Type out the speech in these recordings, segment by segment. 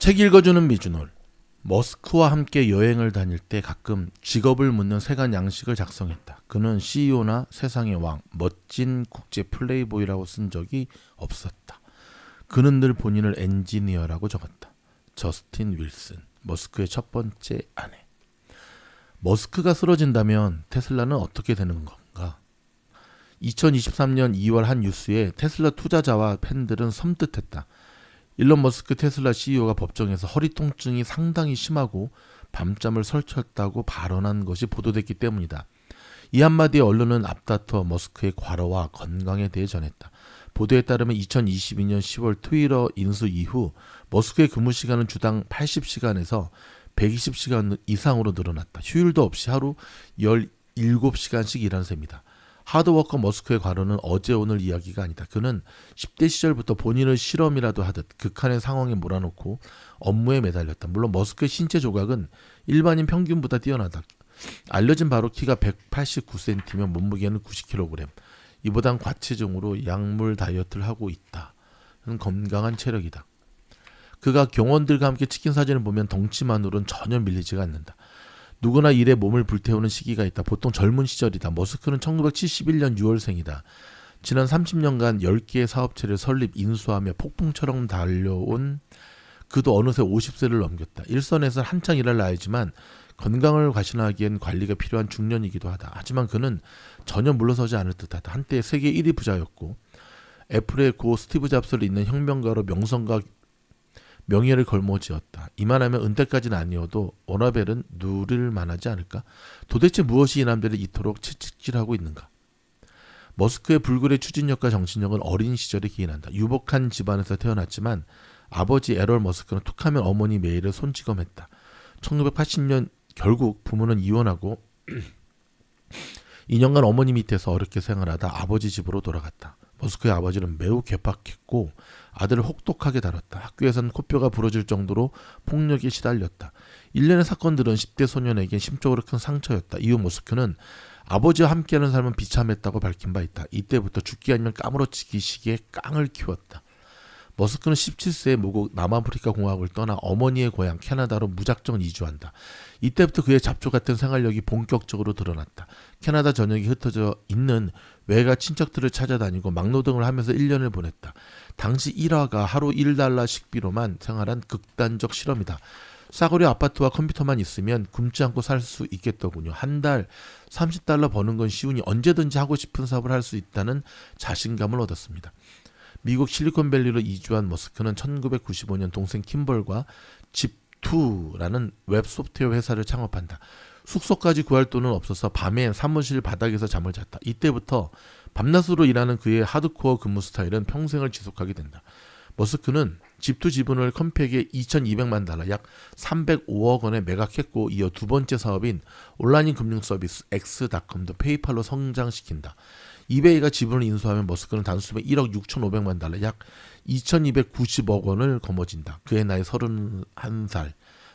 책 읽어주는 미주놀. 머스크와 함께 여행을 다닐 때 가끔 직업을 묻는 세간 양식을 작성했다. 그는 CEO나 세상의 왕, 멋진 국제 플레이보이라고 쓴 적이 없었다. 그는 늘 본인을 엔지니어라고 적었다. 저스틴 윌슨, 머스크의 첫 번째 아내. 머스크가 쓰러진다면 테슬라는 어떻게 되는 건가? 2023년 2월 한 뉴스에 테슬라 투자자와 팬들은 섬뜩했다. 일론 머스크 테슬라 CEO가 법정에서 허리 통증이 상당히 심하고 밤잠을 설쳤다고 발언한 것이 보도됐기 때문이다. 이 한마디에 언론은 앞다퉈 머스크의 과로와 건강에 대해 전했다. 보도에 따르면 2022년 10월 트위터 인수 이후 머스크의 근무 시간은 주당 80시간에서 120시간 이상으로 늘어났다. 휴일도 없이 하루 17시간씩 일하는 셈이다. 하드워커 머스크의 과로는 어제 오늘 이야기가 아니다. 그는 10대 시절부터 본인을 실험이라도 하듯 극한의 상황에 몰아넣고 업무에 매달렸다. 물론 머스크의 신체 조각은 일반인 평균보다 뛰어나다. 알려진 바로 키가 189cm면 몸무게는 90kg. 이보단 과체중으로 약물 다이어트를 하고 있다. 건강한 체력이다. 그가 경원들과 함께 찍힌 사진을 보면 덩치만으로는 전혀 밀리지가 않는다. 누구나 일에 몸을 불태우는 시기가 있다. 보통 젊은 시절이다. 머스크는 1971년 6월생이다. 지난 30년간 10개의 사업체를 설립, 인수하며 폭풍처럼 달려온 그도 어느새 50세를 넘겼다. 일선에서 한창 일할 나이지만 건강을 과신하기엔 관리가 필요한 중년이기도 하다. 하지만 그는 전혀 물러서지 않을 듯하다. 한때 세계 1위 부자였고 애플의 고 스티브 잡스를 잇는 혁명가로 명성과 명예를 걸머쥐었다. 이만하면 은퇴까지는 아니어도 워너벨은 누릴 만하지 않을까? 도대체 무엇이 이 남자를 이토록 채찍질하고 있는가? 머스크의 불굴의 추진력과 정신력은 어린 시절에 기인한다. 유복한 집안에서 태어났지만 아버지 에럴 머스크는 툭하면 어머니 메이를 손찌검했다. 1980년 결국 부모는 이혼하고 2년간 어머니 밑에서 어렵게 생활하다 아버지 집으로 돌아갔다. 머스크의 아버지는 매우 괴팍했고 아들을 혹독하게 다뤘다. 학교에서는 코뼈가 부러질 정도로 폭력에 시달렸다. 일련의 사건들은 10대 소년에게 심적으로 큰 상처였다. 이후 머스크는 아버지와 함께하는 삶은 비참했다고 밝힌 바 있다. 이때부터 죽기 아니면 까무러치기 식의 깡을 키웠다. 머스크는 17세에 모국 남아프리카 공화국을 떠나 어머니의 고향 캐나다로 무작정 이주한다. 이때부터 그의 잡초 같은 생활력이 본격적으로 드러났다. 캐나다 전역에 흩어져 있는 외가 친척들을 찾아다니고 막노동을 하면서 1년을 보냈다. 당시 일화가 하루 1달러 식비로만 생활한 극단적 실험이다. 싸구려 아파트와 컴퓨터만 있으면 굶지 않고 살 수 있겠더군요. 한 달 30달러 버는 건 쉬우니 언제든지 하고 싶은 사업을 할 수 있다는 자신감을 얻었습니다. 미국 실리콘밸리로 이주한 머스크는 1995년 동생 킴벌과 집2라는 웹 소프트웨어 회사를 창업한다. 숙소까지 구할 돈은 없어서 밤에 사무실 바닥에서 잠을 잤다. 이때부터 밤낮으로 일하는 그의 하드코어 근무 스타일은 평생을 지속하게 된다. 머스크는 집2 지분을 컴팩에 2200만 달러 약 305억 원에 매각했고 이어 두 번째 사업인 온라인 금융 서비스 X.com도 페이팔로 성장시킨다. 이베이가 지분을 인수하면 머스크는 단숨에 1억 6,500만 달러 약 2290억 원을 거머쥔다. 그의 나이 31살,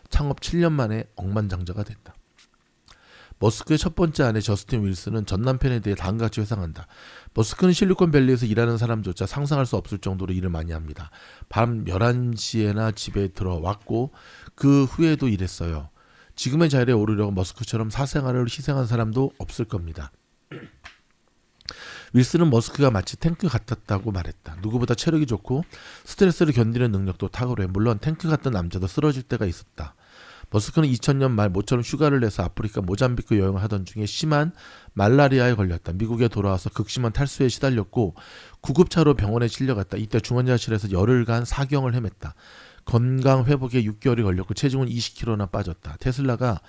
창업 7년 만에 억만장자가 됐다. 머스크의 첫 번째 아내 저스틴 윌슨은 전 남편에 대해 다음같이 회상한다. 머스크는 실리콘밸리에서 일하는 사람조차 상상할 수 없을 정도로 일을 많이 합니다. 밤 11시에나 집에 들어왔고 그 후에도 일했어요. 지금의 자리에 오르려고 머스크처럼 사생활을 희생한 사람도 없을 겁니다. 윌슨은 머스크가 마치 탱크 같았다고 말했다. 누구보다 체력이 좋고 스트레스를 견디는 능력도 탁월해. 물론 탱크 같던 남자도 쓰러질 때가 있었다. 머스크는 2000년 말 모처럼 휴가를 내서 아프리카 모잠비크 여행을 하던 중에 심한 말라리아에 걸렸다. 미국에 돌아와서 극심한 탈수에 시달렸고 구급차로 병원에 실려갔다. 이때 중환자실에서 열흘간 사경을 헤맸다. 건강 회복에 6개월이 걸렸고 체중은 20kg나 빠졌다. 테슬라가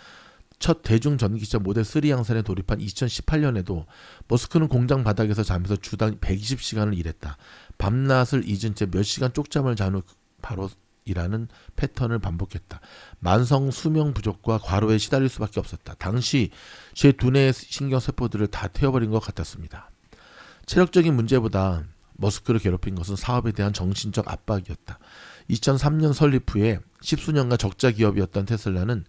첫 대중 전기차 모델 3 양산에 돌입한 2018년에도 머스크는 공장 바닥에서 자면서 주당 120시간을 일했다. 밤낮을 잊은 채 몇 시간 쪽잠을 잔 후 바로 일하는 패턴을 반복했다. 만성 수명 부족과 과로에 시달릴 수밖에 없었다. 당시 제 두뇌의 신경세포들을 다 태워버린 것 같았습니다. 체력적인 문제보다 머스크를 괴롭힌 것은 사업에 대한 정신적 압박이었다. 2003년 설립 후에 10수년간 적자 기업이었던 테슬라는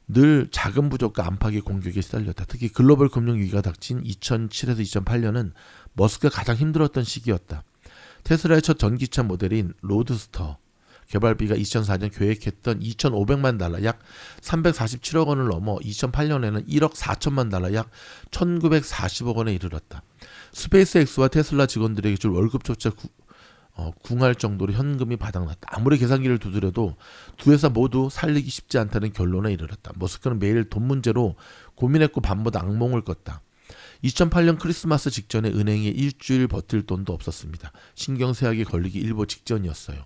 늘 자금 부족과 안팎의 공격에 시달렸다. 특히 글로벌 금융위기가 닥친 2007에서 2008년은 머스크가 가장 힘들었던 시기였다. 테슬라의 첫 전기차 모델인 로드스터 개발비가 2004년 계획했던 2,500만 달러 약 347억 원을 넘어 2008년에는 1억 4천만 달러 약 1,940억 원에 이르렀다. 스페이스X와 테슬라 직원들에게 줄 월급조차 궁할 정도로 현금이 바닥났다. 아무리 계산기를 두드려도 두 회사 모두 살리기 쉽지 않다는 결론에 이르렀다. 머스크는 매일 돈 문제로 고민했고 밤마다 악몽을 꿨다. 2008년 크리스마스 직전에 은행에 일주일 버틸 돈도 없었습니다. 신경쇠약에 걸리기 일보 직전이었어요.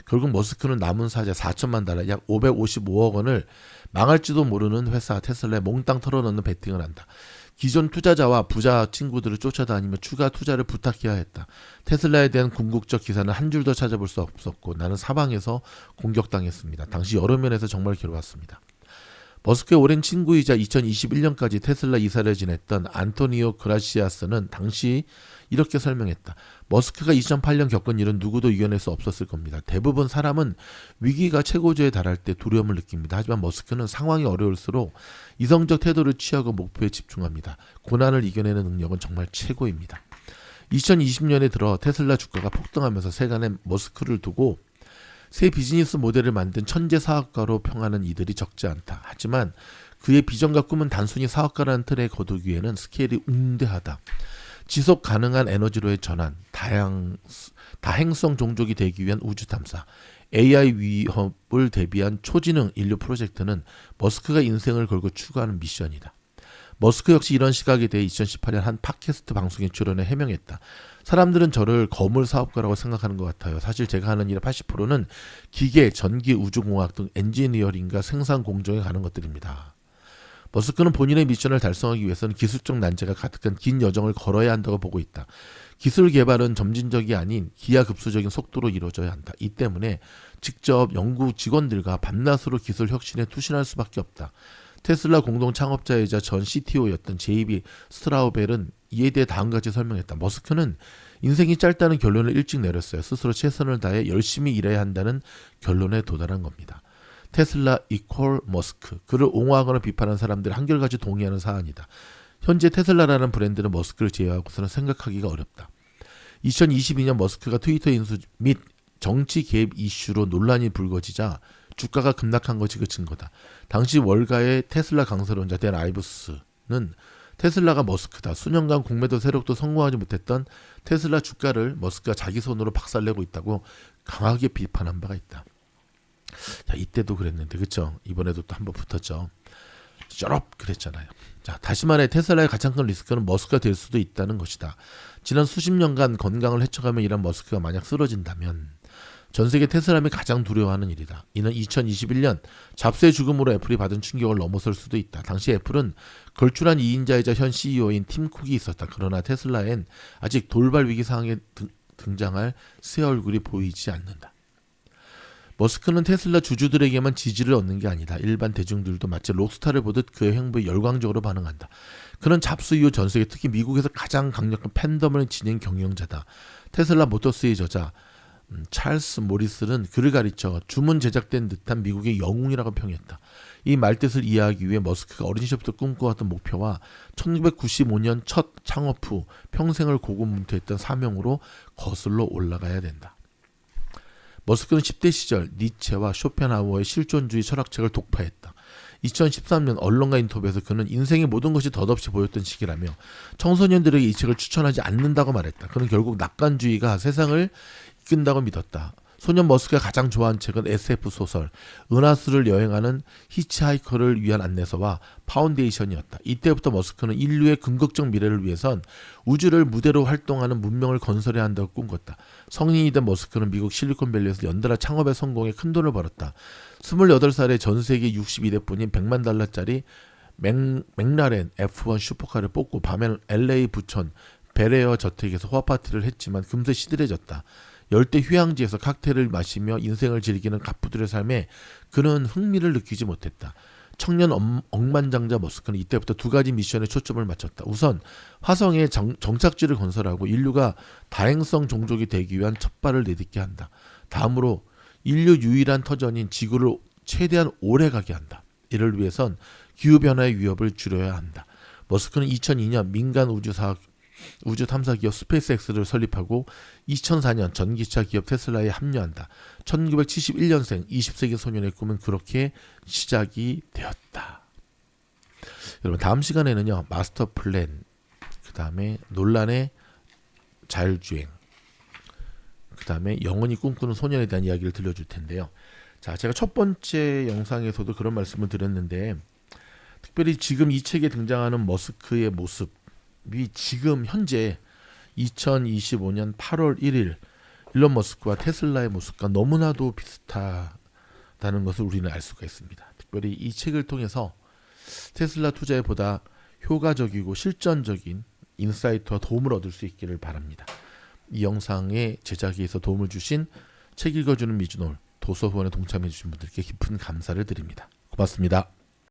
결국 머스크는 남은 사자 4천만 달러 약 555억 원을 망할지도 모르는 회사 테슬라에 몽땅 털어넣는 베팅을 한다. 기존 투자자와 부자 친구들을 쫓아다니며 추가 투자를 부탁해야 했다. 테슬라에 대한 궁극적 기사는 한 줄도 찾아볼 수 없었고 나는 사방에서 공격당했습니다. 당시 여러 면에서 정말 괴로웠습니다. 머스크의 오랜 친구이자 2021년까지 테슬라 이사를 지냈던 안토니오 그라시아스는 당시 이렇게 설명했다. 머스크가 2008년 겪은 일은 누구도 이겨낼 수 없었을 겁니다. 대부분 사람은 위기가 최고조에 달할 때 두려움을 느낍니다. 하지만 머스크는 상황이 어려울수록 이성적 태도를 취하고 목표에 집중합니다. 고난을 이겨내는 능력은 정말 최고입니다. 2020년에 들어 테슬라 주가가 폭등하면서 세간에 머스크를 두고 새 비즈니스 모델을 만든 천재 사업가로 평하는 이들이 적지 않다. 하지만 그의 비전과 꿈은 단순히 사업가라는 틀에 거두기에는 스케일이 웅대하다. 지속 가능한 에너지로의 전환, 다행성 종족이 되기 위한 우주 탐사, AI 위협을 대비한 초지능 인류 프로젝트는 머스크가 인생을 걸고 추구하는 미션이다. 머스크 역시 이런 시각에 대해 2018년 한 팟캐스트 방송에 출연해 해명했다. 사람들은 저를 거물 사업가라고 생각하는 것 같아요. 사실 제가 하는 일의 80%는 기계, 전기, 우주공학 등 엔지니어링과 생산 공정에 가는 것들입니다. 머스크는 본인의 미션을 달성하기 위해서는 기술적 난제가 가득한 긴 여정을 걸어야 한다고 보고 있다. 기술 개발은 점진적이 아닌 기하급수적인 속도로 이루어져야 한다. 이 때문에 직접 연구 직원들과 밤낮으로 기술 혁신에 투신할 수밖에 없다. 테슬라 공동 창업자이자 전 CTO였던 제이비 스트라우벨은 이에 대해 다음같이 설명했다. 머스크는 인생이 짧다는 결론을 일찍 내렸어요. 스스로 최선을 다해 열심히 일해야 한다는 결론에 도달한 겁니다. 테슬라 이퀄 머스크. 그를 옹호하거나 비판하는 사람들이 한결같이 동의하는 사안이다. 현재 테슬라라는 브랜드는 머스크를 제외하고서는 생각하기가 어렵다. 2022년 머스크가 트위터 인수 및 정치 개입 이슈로 논란이 불거지자 주가가 급락한 것이 그 증거다. 당시 월가의 테슬라 강설론자 댄 아이브스는 테슬라가 머스크다. 수년간 공매도 세력도 성공하지 못했던 테슬라 주가를 머스크가 자기 손으로 박살내고 있다고 강하게 비판한 바가 있다. 자, 이때도 그랬는데 그렇죠? 이번에도 또 한번 붙었죠. 쩔업 그랬잖아요. 자, 다시 말해 테슬라의 가장 큰 리스크는 머스크가 될 수도 있다는 것이다. 지난 수십 년간 건강을 해쳐가며 일한 머스크가 만약 쓰러진다면 전 세계 테슬라이 가장 두려워하는 일이다. 이는 2021년 잡스의 죽음으로 애플이 받은 충격을 넘어설 수도 있다. 당시 애플은 걸출한 2인자이자 현 CEO인 팀 쿡이 있었다. 그러나 테슬라엔 아직 돌발 위기 상황에 등장할 새 얼굴이 보이지 않는다. 머스크는 테슬라 주주들에게만 지지를 얻는 게 아니다. 일반 대중들도 마치 록스타를 보듯 그의 행보에 열광적으로 반응한다. 그는 잡스 이후 전 세계 특히 미국에서 가장 강력한 팬덤을 지닌 경영자다. 테슬라 모터스의 저자 찰스 모리스는 그를 가리쳐 주문 제작된 듯한 미국의 영웅이라고 평했다. 이 말뜻을 이해하기 위해 머스크가 어린 시절부터 꿈꿔왔던 목표와 1995년 첫 창업 후 평생을 고군분투했던 사명으로 거슬러 올라가야 된다. 머스크는 10대 시절 니체와 쇼펜하우어의 실존주의 철학책을 독파했다. 2013년 언론과 인터뷰에서 그는 인생의 모든 것이 덧없이 보였던 시기라며 청소년들에게 이 책을 추천하지 않는다고 말했다. 그는 결국 낙관주의가 세상을 이끈다고 믿었다. 소년 머스크가 가장 좋아하는 책은 SF 소설 은하수를 여행하는 히치하이커를 위한 안내서와 파운데이션이었다. 이때부터 머스크는 인류의 궁극적 미래를 위해선 우주를 무대로 활동하는 문명을 건설해야 한다고 꿈꿨다. 성인이 된 머스크는 미국 실리콘밸리에서 연달아 창업에 성공해 큰돈을 벌었다. 28살에 전 세계 62대뿐인 100만 달러짜리 맥라렌 F1 슈퍼카를 뽑고 밤에는 LA 부천 베레어 저택에서 호화파티를 했지만 금세 시들해졌다. 열대 휴양지에서 칵테일을 마시며 인생을 즐기는 갑부들의 삶에 그는 흥미를 느끼지 못했다. 청년 억만장자 머스크는 이때부터 두 가지 미션에 초점을 맞췄다. 우선 화성에 정착지를 건설하고 인류가 다행성 종족이 되기 위한 첫발을 내딛게 한다. 다음으로 인류 유일한 터전인 지구를 최대한 오래 가게 한다. 이를 위해선 기후변화의 위협을 줄여야 한다. 머스크는 2002년 민간 우주 사업 우주 탐사 기업 스페이스X를 설립하고 2004년 전기차 기업 테슬라에 합류한다. 1971년생 20세기 소년의 꿈은 그렇게 시작이 되었다. 여러분 다음 시간에는요. 마스터 플랜, 그 다음에 논란의 자율주행, 그 다음에 영원히 꿈꾸는 소년에 대한 이야기를 들려줄 텐데요. 자, 제가 첫 번째 영상에서도 그런 말씀을 드렸는데 특별히 지금 이 책에 등장하는 머스크의 모습이 지금 현재 2025년 8월 1일 일론 머스크와 테슬라의 모습과 너무나도 비슷하다는 것을 우리는 알 수가 있습니다. 특별히 이 책을 통해서 테슬라 투자에 보다 효과적이고 실전적인 인사이트와 도움을 얻을 수 있기를 바랍니다. 이 영상의 제작에 위해서 도움을 주신 책 읽어주는 미주놀 도서 후원에 동참해 주신 분들께 깊은 감사를 드립니다. 고맙습니다.